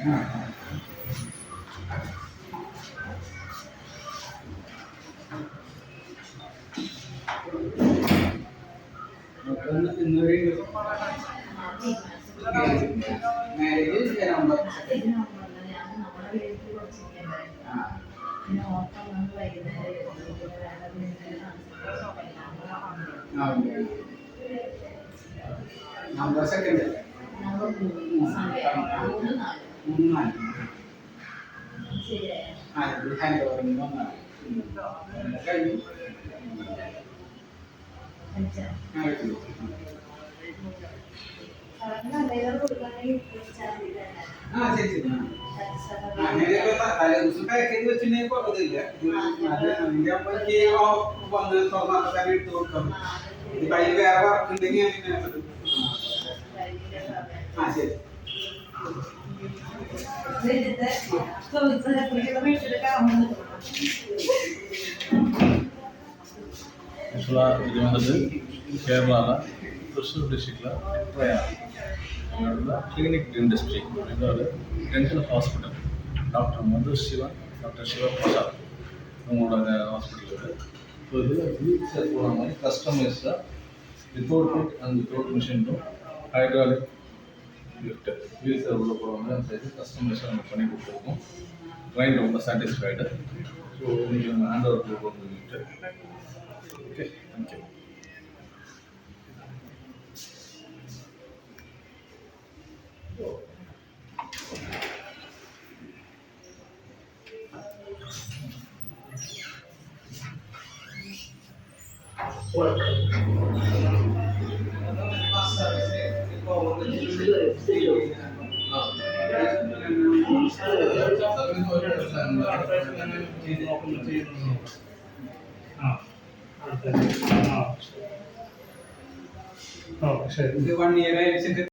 Marriage November November second hand ഓവറിങ് കഴിഞ്ഞു. ശരി ശരി. തലേദിവസം പാക്കേജ് വെച്ചിട്ടുണ്ടെങ്കിൽ കുഴപ്പമില്ല. വന്ന് തുറന്നാക്കാൻ എടുത്ത് കൊടുക്കാം. ഇപ്പൊ അതിന് വേറെ വർക്ക് ഉണ്ടെങ്കിൽ ശരി. இது வந்து கேரளாவில் திருச்சூர் டிஸ்ட்ரிக்டில் கிளினிக் டென்டிஸ்ட்ரி இது ஒரு டென்டல் ஹாஸ்பிட்டல். டாக்டர் வந்து டாக்டர் சிவபிரசாத் உங்களோட ஹாஸ்பிட்டல் இது. ஸோ இதில் வீல் சேர் போகிற மாதிரி கஸ்டமைஸ்டாக வித்தவுட் ஃபிட் அண்ட் வித்தவுட் மிஷினும் ஹைட்ராலிக் லிஃப்ட் வீல் சேர் உள்ள போகிற மாதிரி அந்த சைடு கஸ்டமைஸாக நம்ம பண்ணி கொடுத்துருக்கோம். கிளைண்ட் ரொம்ப சாட்டிஸ்ஃபைடு. ஸோ நீங்கள் ஹேண்ட் ஓவர் கொடுக்குறது லிஃப்ட்டு. Okay, thank you. ഇത് 1 year